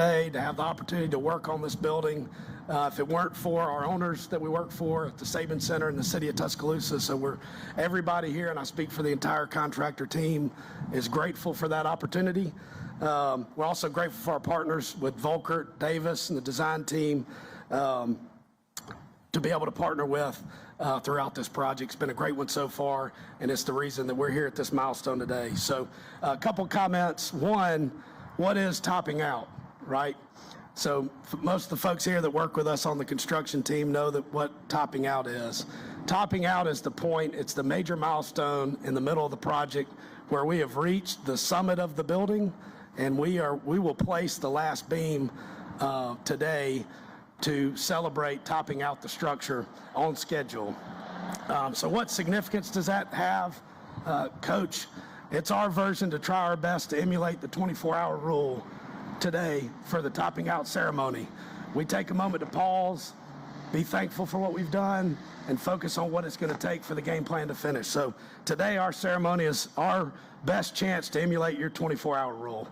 today to have the opportunity to work on this building. If it weren't for our owners that we work for at the Saban Center in the city of Tuscaloosa, so everybody here, and I speak for the entire contractor team, is grateful for that opportunity. We're also grateful for our partners with Volkert, Davis, and the design team to be able to partner with throughout this project. It's been a great one so far, and it's the reason that we're here at this milestone today. So a couple comments. One, what is topping out, right? So most of the folks here that work with us on the construction team know that what topping out is. Topping out is the point, it's the major milestone in the middle of the project where we have reached the summit of the building, and we will place the last beam today to celebrate topping out the structure on schedule. So what significance does that have? Coach, it's our version to try our best to emulate the 24-hour rule today for the topping out ceremony. We take a moment to pause, be thankful for what we've done, and focus on what it's going to take for the game plan to finish. So today our ceremony is our best chance to emulate your 24-hour rule.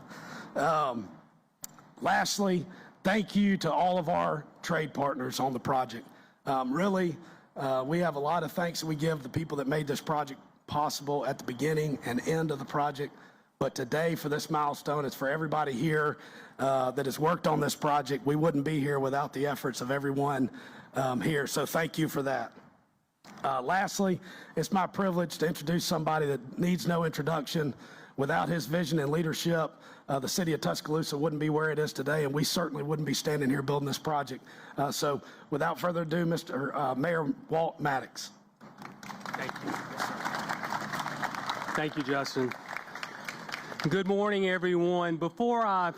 Lastly, thank you to all of our trade partners on the project. We have a lot of thanks that we give the people that made this project possible at the beginning and end of the project. But today, for this milestone, it's for everybody here that has worked on this project. We wouldn't be here without the efforts of everyone here, so thank you for that. Lastly, it's my privilege to introduce somebody that needs no introduction. Without his vision and leadership, the city of Tuscaloosa wouldn't be where it is today, and we certainly wouldn't be standing here building this project. So without further ado, Mr. Mayor Walt Maddox. Thank you. Thank you, Justin. Good morning, everyone. Before I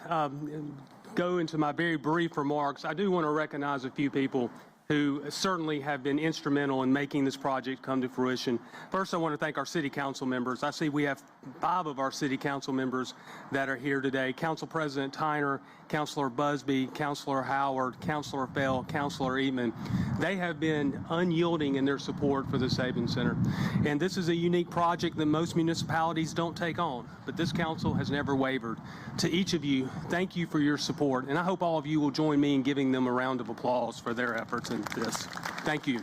go into my very brief remarks, I do want to recognize a few people who certainly have been instrumental in making this project come to fruition. First, I want to thank our city council members. I see we have 5 of our city council members that are here today. Council President Tyner, Councilor Busby, Councilor Howard, Councilor Fell, Councilor Eatman. They have been unyielding in their support for the Saban Center. And this is a unique project that most municipalities don't take on, but this council has never wavered. To each of you, thank you for your support, and I hope all of you will join me in giving them a round of applause for their efforts in this. Thank you.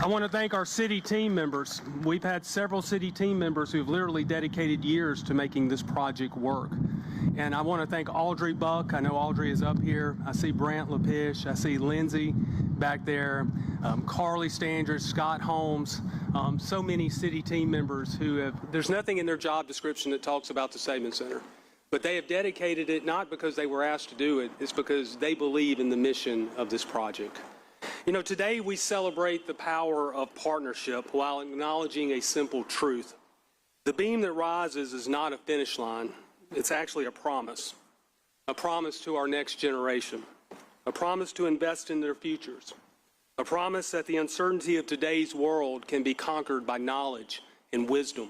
I want to thank our city team members. We've had several city team members who have literally dedicated years to making this project work. And I want to thank Audrey Buck. I know Audrey is up here. I see Brant LaPish. I see Lindsay back there, Carly Standridge, Scott Holmes, so many city team members who have, there's nothing in their job description that talks about the Saban Center. But they have dedicated it not because they were asked to do it, it's because they believe in the mission of this project. You know, today we celebrate the power of partnership while acknowledging a simple truth. The beam that rises is not a finish line, it's actually a promise to our next generation, a promise to invest in their futures, a promise that the uncertainty of today's world can be conquered by knowledge and wisdom.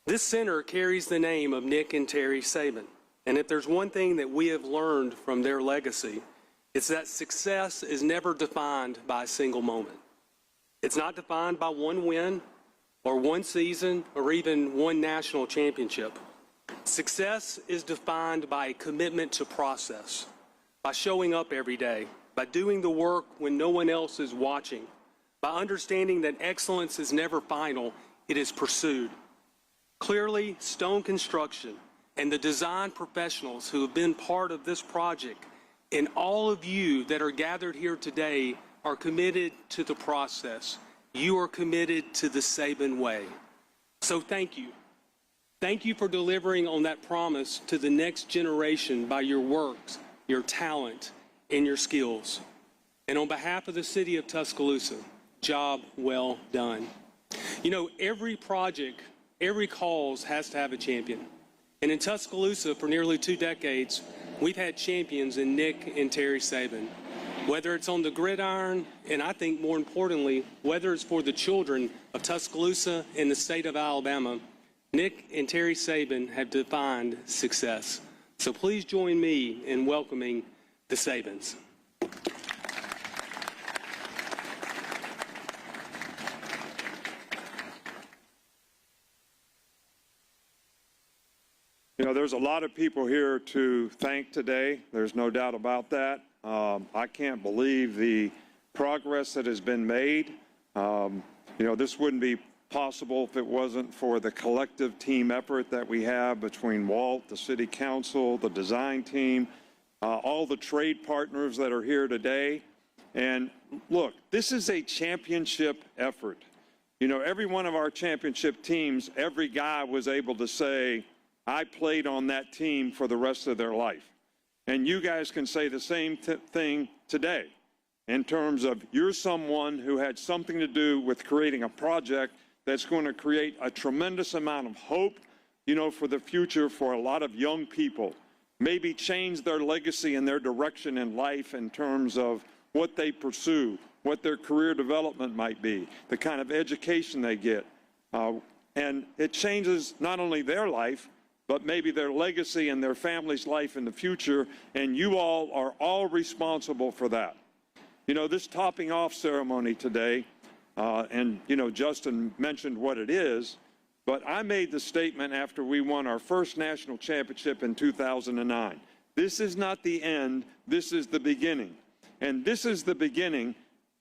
This center carries the name of Nick and Terry Saban, and if there's one thing that we have learned from their legacy, it's that success is never defined by a single moment. It's not defined by one win or one season or even one national championship. Success is defined by a commitment to process, by showing up every day, by doing the work when no one else is watching, by understanding that excellence is never final, it is pursued. Clearly, Stone Construction and the design professionals who have been part of this project and all of you that are gathered here today are committed to the process. You are committed to the Saban way. So thank you. Thank you for delivering on that promise to the next generation by your works, your talent, and your skills. And on behalf of the city of Tuscaloosa, job well done. You know, every project, every cause has to have a champion. And in Tuscaloosa, for nearly 2 decades, we've had champions in Nick and Terry Saban. Whether it's on the gridiron, and I think more importantly, whether it's for the children of Tuscaloosa and the state of Alabama, Nick and Terry Saban have defined success. So please join me in welcoming the Sabans. You know, there's a lot of people here to thank today. There's no doubt about that. I can't believe the progress that has been made. You know, this wouldn't be possible if it wasn't for the collective team effort that we have between Walt, the City Council, the design team, all the trade partners that are here today. And look, this is a championship effort. You know, every one of our championship teams, every guy was able to say, I played on that team for the rest of their life. And you guys can say the same thing today in terms of you're someone who had something to do with creating a project that's going to create a tremendous amount of hope, you know, for the future for a lot of young people. Maybe change their legacy and their direction in life in terms of what they pursue, what their career development might be, the kind of education they get. And it changes not only their life, but maybe their legacy and their family's life in the future. And you all are all responsible for that. You know, this topping off ceremony today, and, you know, Justin mentioned what it is, but I made the statement after we won our first national championship in 2009. This is not the end, this is the beginning. And this is the beginning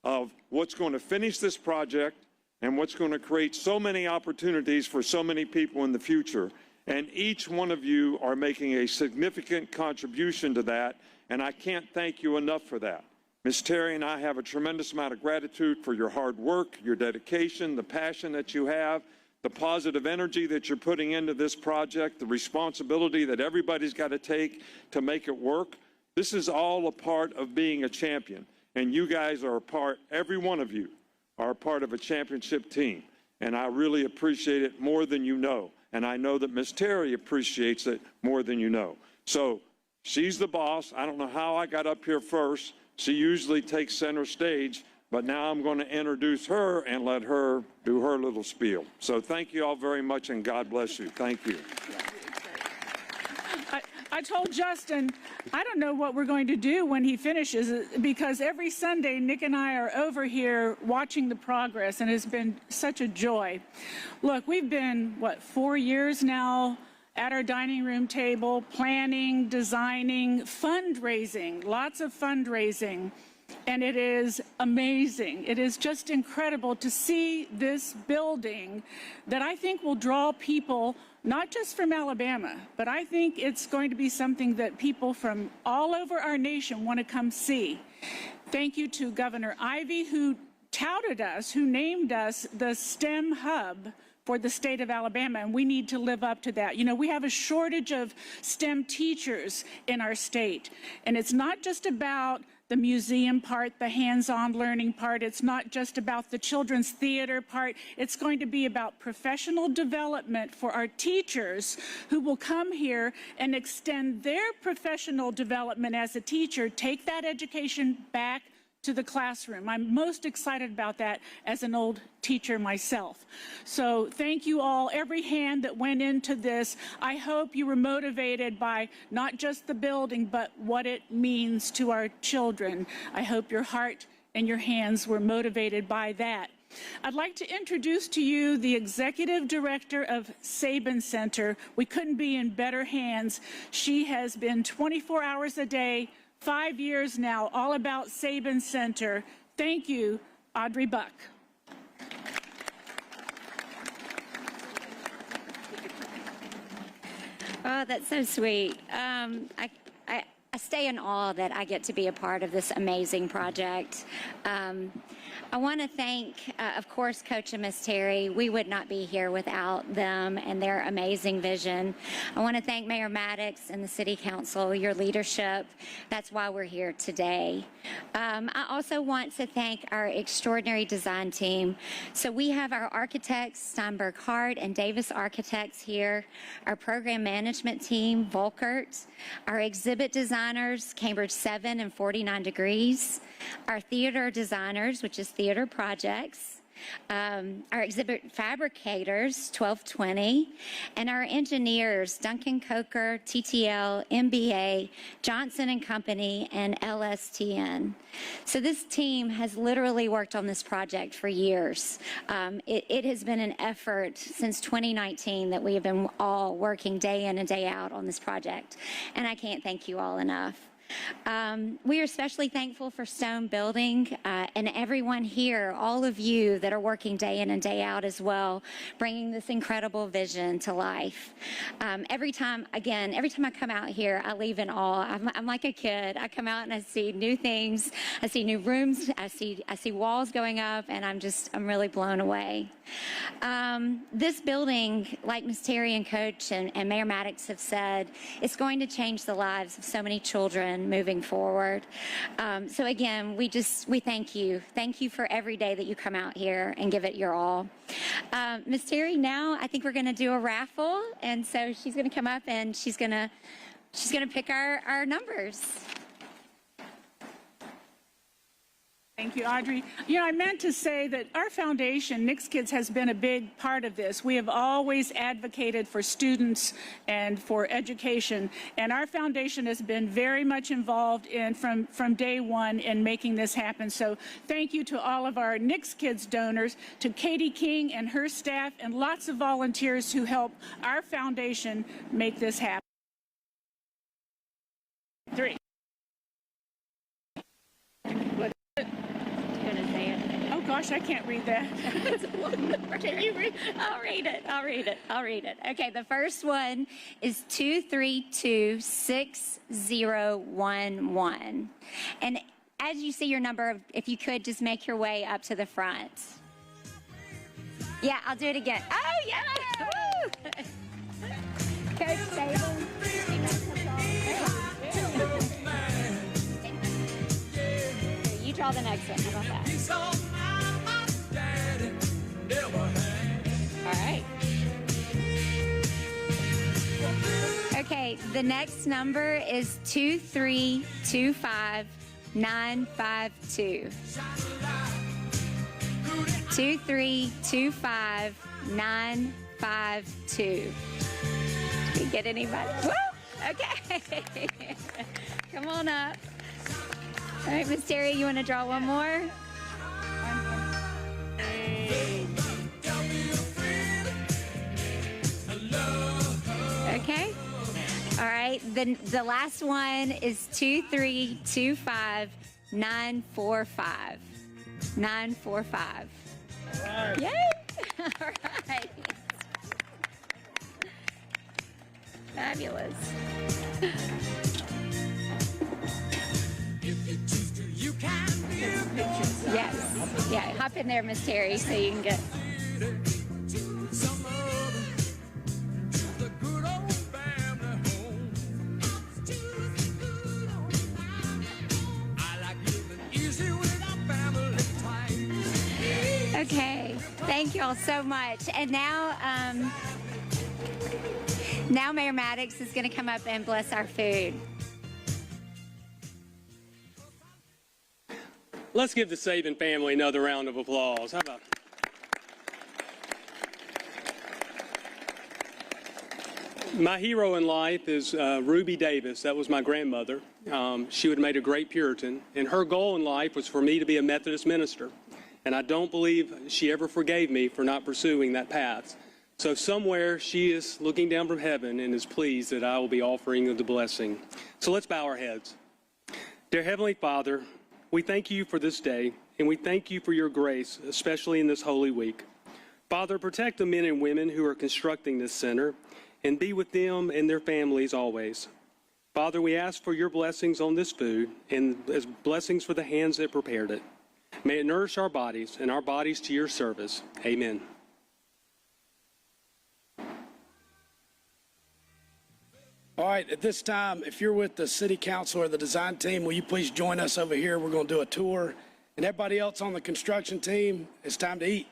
of what's going to finish this project and what's going to create so many opportunities for so many people in the future. And each one of you are making a significant contribution to that, and I can't thank you enough for that. Ms. Terry and I have a tremendous amount of gratitude for your hard work, your dedication, the passion that you have, the positive energy that you're putting into this project, the responsibility that everybody's got to take to make it work. This is all a part of being a champion, and you guys are a part, every one of you are a part of a championship team, and I really appreciate it more than you know, and I know that Ms. Terry appreciates it more than you know. So she's the boss. I don't know how I got up here first. She usually takes center stage, but now I'm going to introduce her and let her do her little spiel. So thank you all very much, and God bless you. Thank you. I told Justin, I don't know what we're going to do when he finishes, because every Sunday Nick and I are over here watching the progress, and it's been such a joy. Look, we've been, 4 years now at our dining room table, planning, designing, fundraising, lots of fundraising, and it is amazing. It is just incredible to see this building that I think will draw people not just from Alabama, but I think it's going to be something that people from all over our nation want to come see. Thank you to Governor Ivey, who touted us, who named us the STEM hub for the state of Alabama, and we need to live up to that. You know, we have a shortage of STEM teachers in our state, and it's not just about the museum part, the hands-on learning part. It's not just about the children's theater part. It's going to be about professional development for our teachers who will come here and extend their professional development as a teacher, take that education back to the classroom. I'm most excited about that as an old teacher myself. So thank you all, every hand that went into this. I hope you were motivated by not just the building, but what it means to our children. I hope your heart and your hands were motivated by that. I'd like to introduce to you the Executive Director of Saban Center. We couldn't be in better hands. She has been 24 hours a day, 5 years now, all about Saban Center. Thank you, Audrey Buck. Oh, that's so sweet. I stay in awe that I get to be a part of this amazing project. I want to thank, of course, Coach and Miss Terry. We would not be here without them and their amazing vision. I want to thank Mayor Maddox and the City Council, your leadership. That's why we're here today. I also want to thank our extraordinary design team. So we have our architects, Steinberg Hart and Davis Architects here, our program management team, Volkert, our exhibit designers, Cambridge 7 and 49 Degrees, our theater designers, which is Theater Projects, our exhibit fabricators, 1220, and our engineers, Duncan Coker, TTL, MBA, Johnson and Company, and LSTN. So this team has literally worked on this project for years. It has been an effort since 2019 that we have been all working day in and day out on this project, and I can't thank you all enough. We are especially thankful for Stone Building and everyone here, all of you that are working day in and day out as well, bringing this incredible vision to life. Every time I come out here, I leave in awe. I'm like a kid. I come out and I see new things. I see new rooms. I see walls going up, and I'm really blown away. This building, like Ms. Terry and Coach and Mayor Maddox have said, it's going to change the lives of so many children moving forward. So again, we thank you. Thank you for every day that you come out here and give it your all. Ms. Terry, now I think we're going to do a raffle, and so she's going to come up and she's going to pick our numbers. Thank you, Audrey. I meant to say that our foundation, Nick's Kids, has been a big part of this. We have always advocated for students and for education, and our foundation has been very much involved from day one in making this happen. So thank you to all of our Nick's Kids donors, to Katie King and her staff, and lots of volunteers who help our foundation make this happen. 3. Oh gosh, I can't read that. Can you read? I'll read it. Okay, the first one is 2326011. And as you see your number, if you could just make your way up to the front. Yeah, I'll do it again. Oh, yeah! Woo! Coach Saban. You draw the next one. How about that? All right. Okay, the next number is 2325952. 2325952. Did we get anybody? Woo! Okay. Come on up. All right, Miss Terry, you want to draw one more? Okay. All right. The last one is 2325945. 945. All right. Yay! All right. Fabulous. Yes. Yeah, hop in there, Miss Terry, so you can get. Okay, thank you all so much. And now Mayor Maddox is going to come up and bless our food. Let's give the Saban family another round of applause. How about my hero in life is Ruby Davis. That was my grandmother. She would have made a great Puritan, and her goal in life was for me to be a Methodist minister. And I don't believe she ever forgave me for not pursuing that path. So somewhere she is looking down from heaven and is pleased that I will be offering the blessing. So let's bow our heads. Dear Heavenly Father, we thank you for this day, and we thank you for your grace, especially in this Holy Week. Father, protect the men and women who are constructing this center, and be with them and their families always. Father, we ask for your blessings on this food, and as blessings for the hands that prepared it. May it nourish our bodies, and our bodies to your service. Amen. All right, at this time, if you're with the city council or the design team, will you please join us over here? We're going to do a tour. And everybody else on the construction team, it's time to eat.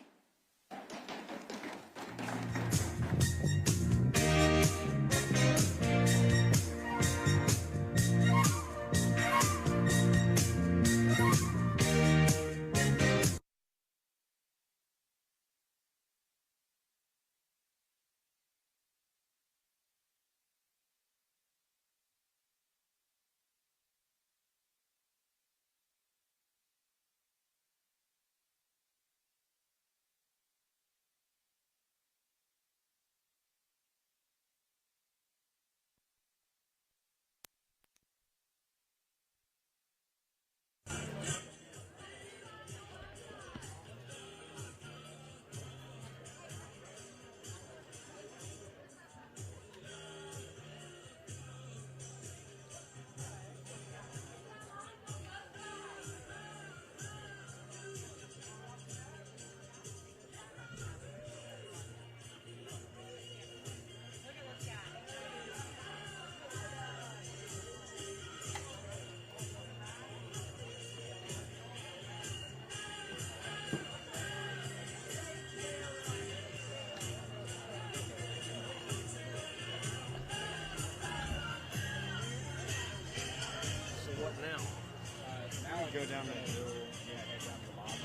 go down the hill. Yeah, head down to the bottom.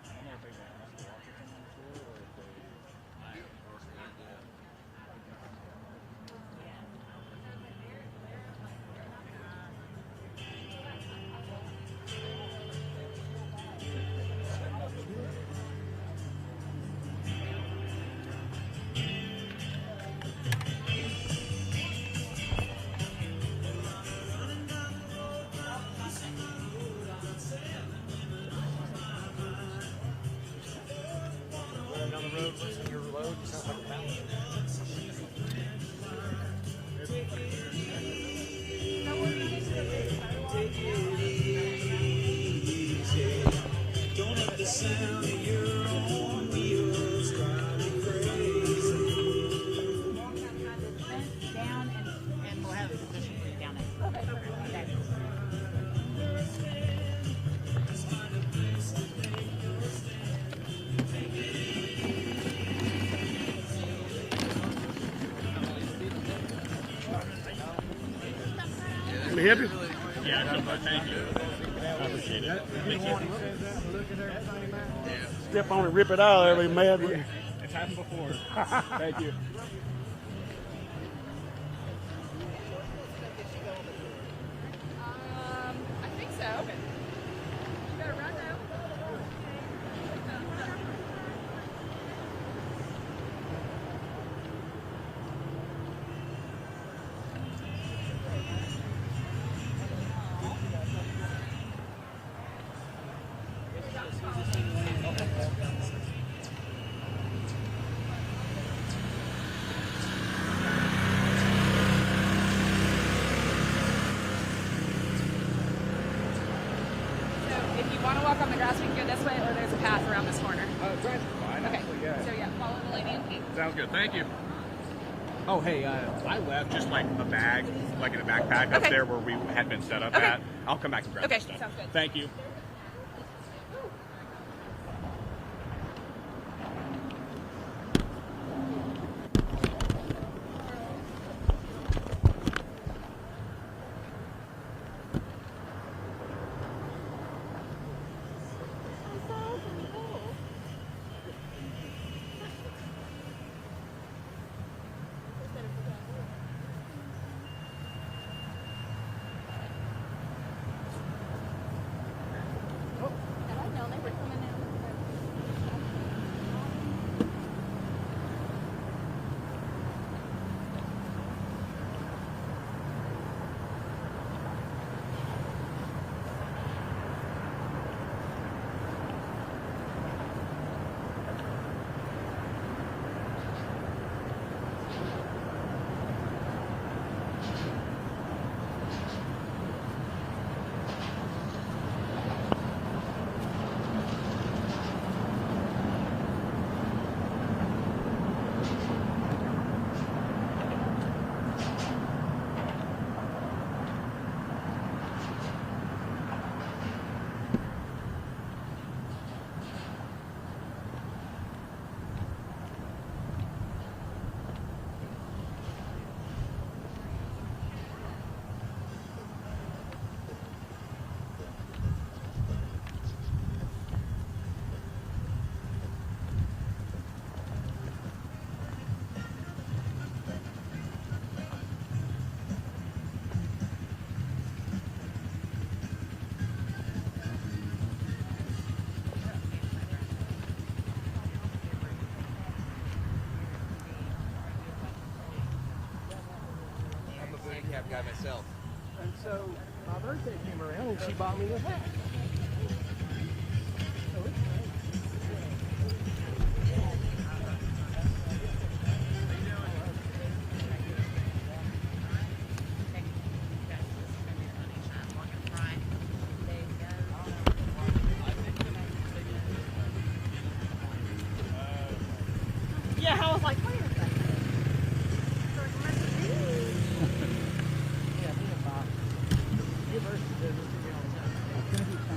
I don't know if they got Mr. Washington on the floor or if they. Down the road, listen to your load. You sound like a mountain. Don't let the sound of your own wheels drive me crazy. Down and we'll have a position for you down there. Okay. Can we help you? Yeah, so much. Thank you. I appreciate it. Step on it, rip it out, everybody mad with you. It's happened before. Thank you. I think so. You better run now. If you want to walk on the grass, we can go this way, or there's a path around this corner. Fine. Okay. Actually, yeah. So yeah, follow the lady in pink. Sounds good. Thank you. Oh, hey, I left just like a bag, like in a backpack up Okay. there where we had been set up Okay. at. I'll come back and grab Okay, the stuff. sounds good. Thank you. Guy myself. And so my birthday came around and she bought me this hat. Yeah, I was like, wait a second. Yeah, me and Bob. Give her some business to me all the time.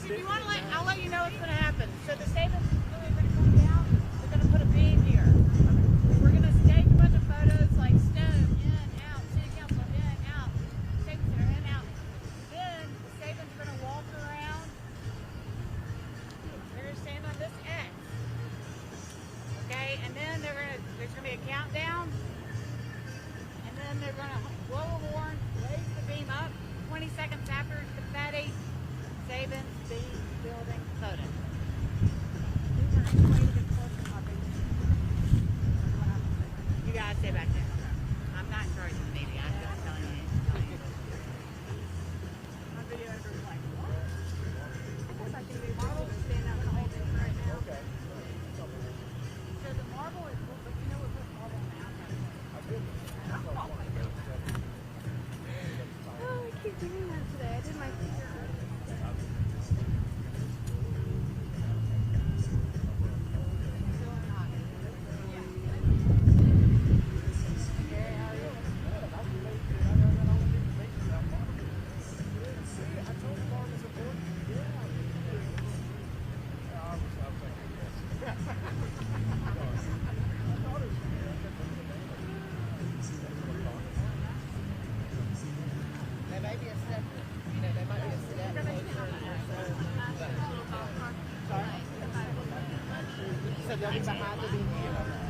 if you want to I'll let you know what's going to happen. So the Saban really going to come down. They're going to put a beam here. We're going to stage a bunch of photos like Stone, in, out, City Council, in, out, Saban Center, in, out. Then the Saban's going to walk around. They're going to stand on this X. Okay, and then there's going to be a countdown. And then they're going to blow a horn, raise the beam up. 20 seconds after confetti, Saban's beam building photo. You guys stay back there. I'm not in charge of the media. I'm just telling you. My video editor was like, what? I guess I can do marble and stand out in the whole thing right now. Okay. So the marble is, but you know what put marble on the outside? Oh my God. Oh, I keep doing that today. I did my finger. There may be a step, there might be a step Sorry? So they'll be behind the beam here.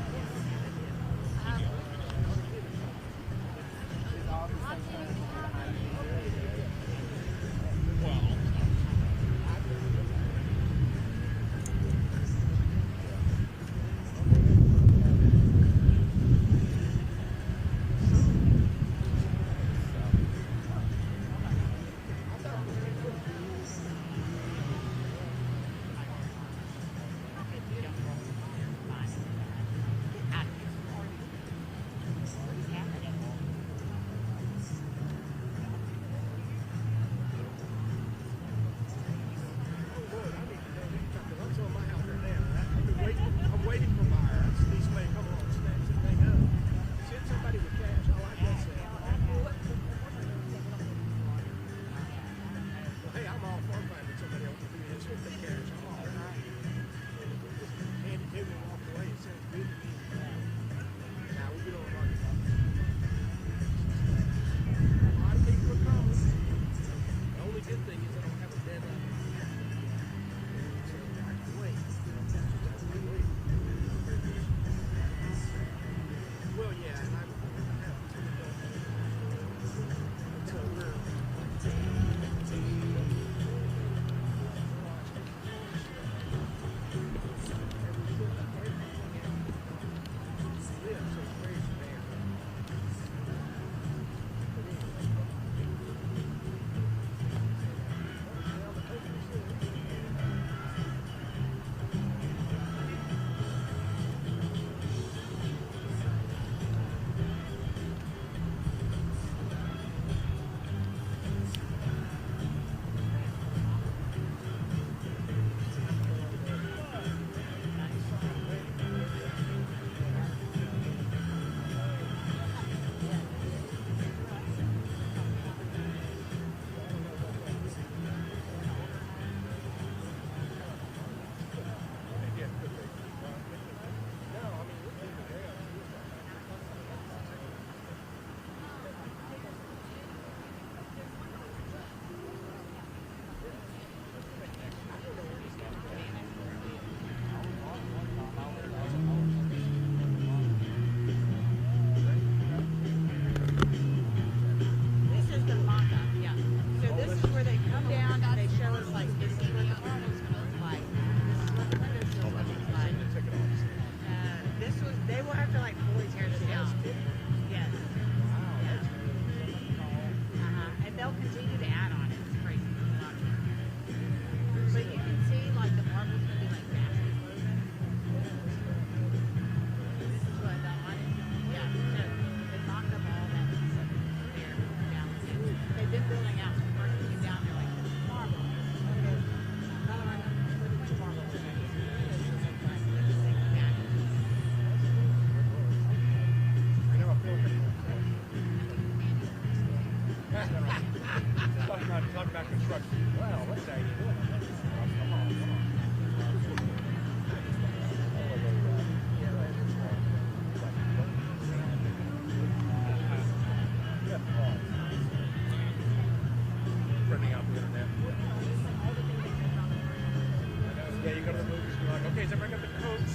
of the movies. You're like, okay, so bring up the coats.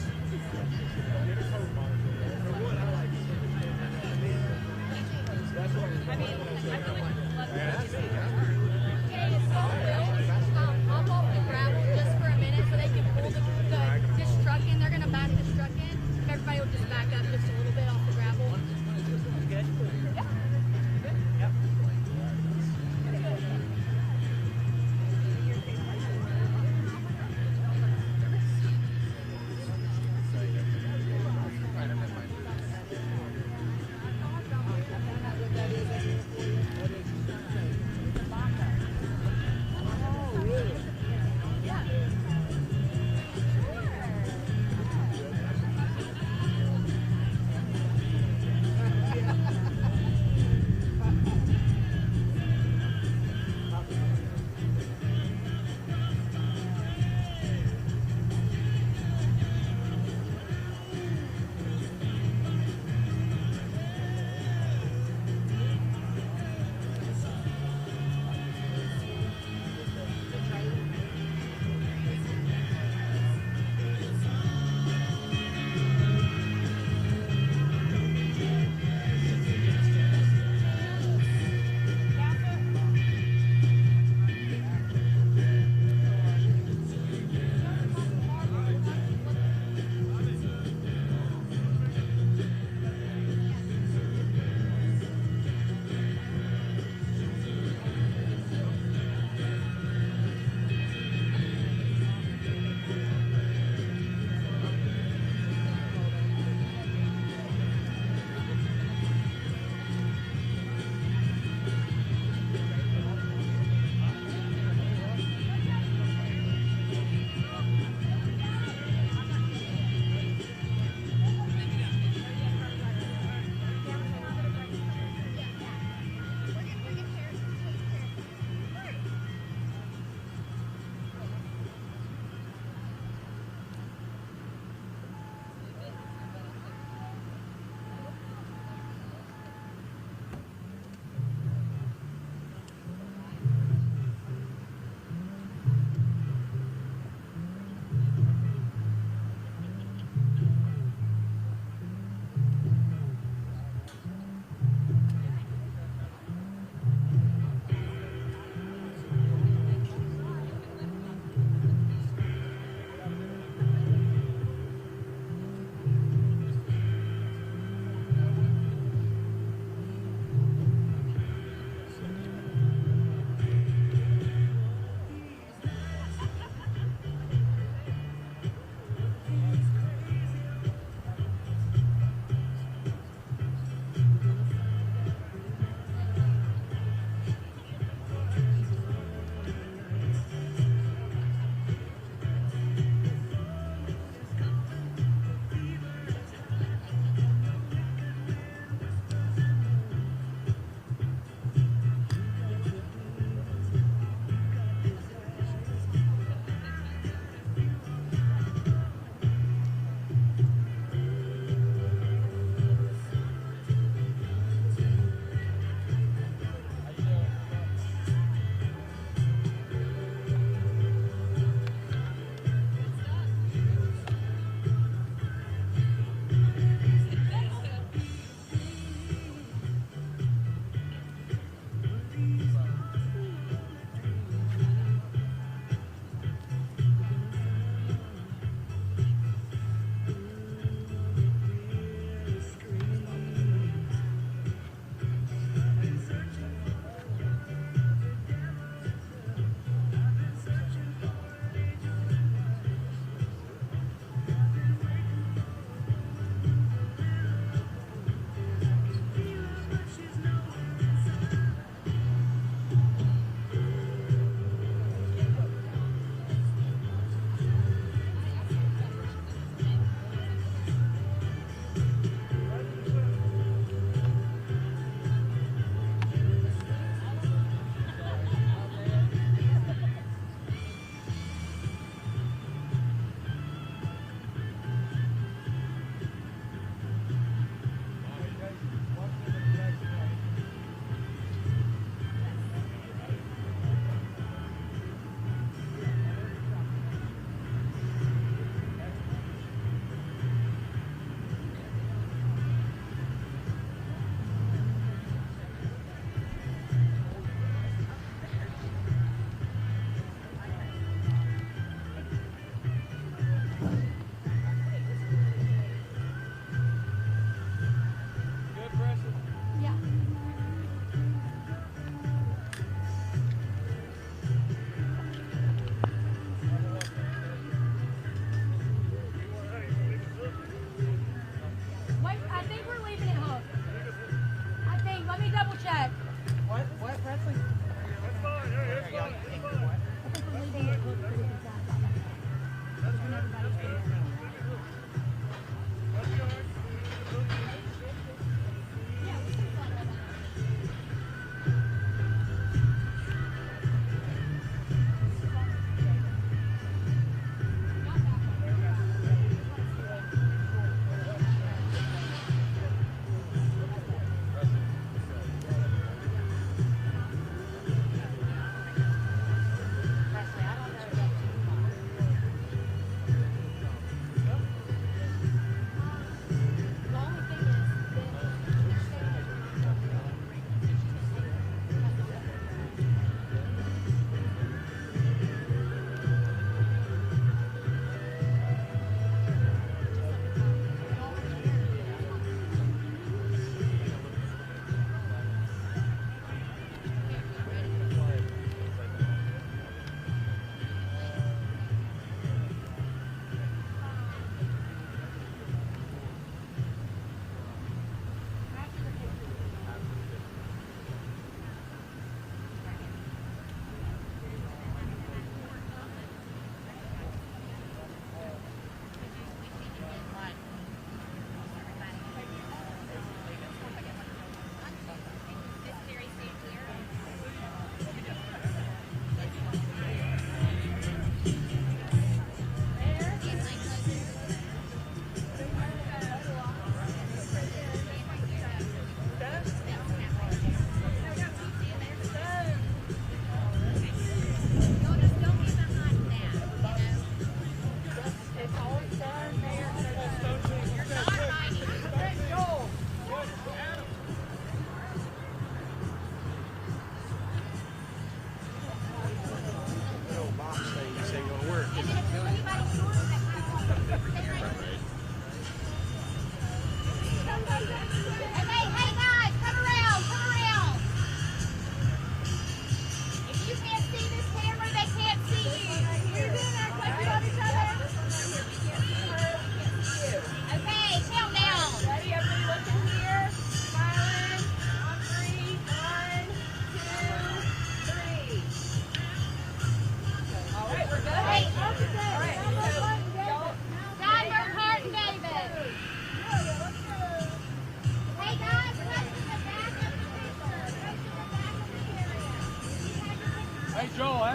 Get a coat on. For one, I like it. That's what I mean, I feel like we love yeah, that's it. Hey, it's so Will, hop off the gravel just for a minute so they can pull this truck in. They're going to back this truck in. Everybody will just back up just a little bit off the gravel. Good? Yeah. Yep.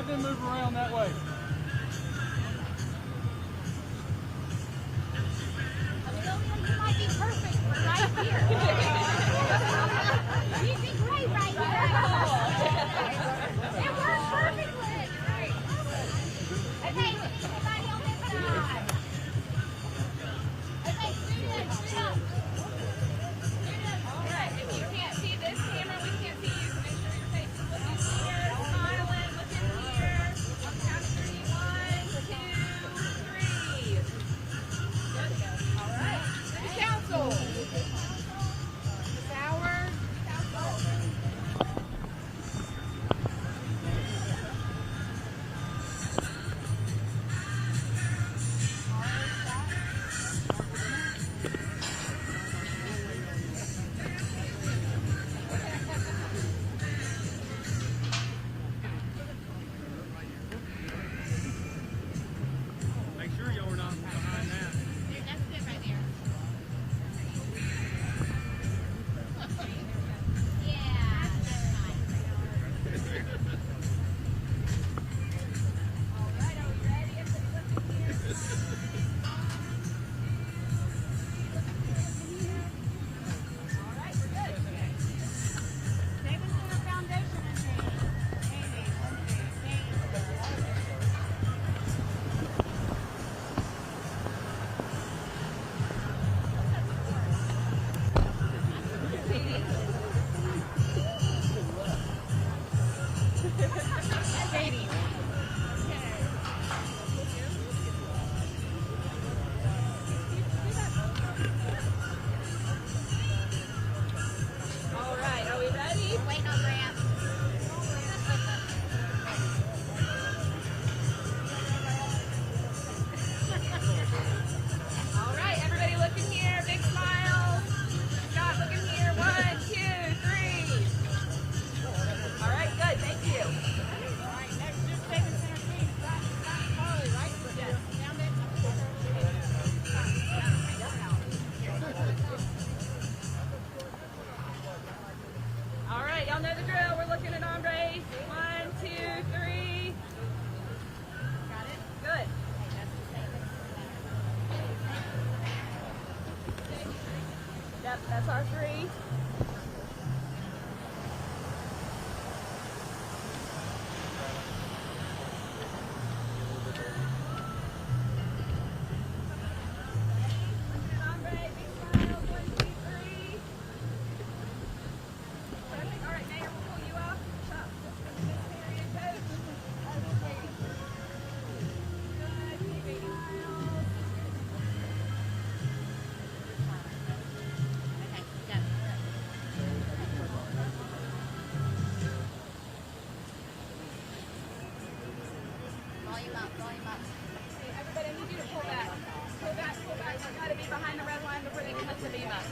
Have them move around that way. You might be perfect right here. You'd be great right here. It works perfectly. Okay, everybody on this side. Okay, stand up. All right, if you can't see this camera, we can't see you. So make sure your face is looking here, smiling, looking here. On the count of 3, 1, 2, 3. Good. All right. City Council. Ms. Howard. Council. Make sure y'all are not behind that. That's good right there. Yeah. All right, are we ready? Everybody look in here. All right, we're good. Saban Center Foundation and Katie. All right, are we ready? waiting on Grant. All right, everybody look in here. Big smile. Scott, look in here. 1, 2, 3. All right, good. Thank you. All right, next just Saban Center team. Scott and Carly, right? Yes. Down there. All right, y'all know the drill. We're looking at Andre. 1, 2, 3. Got it? Good. Yep, that's our 3. Andre, big smile. 1, 2, 3. Perfect. All right, Mayor, we'll pull you off. Stop. Miss Mary and Coach. Good. Big smiles. Okay, go. Volume up, volume up. Hey, everybody, I need you to pull back. Pull back, pull back. You gotta be behind the red line before they can lift the beam up.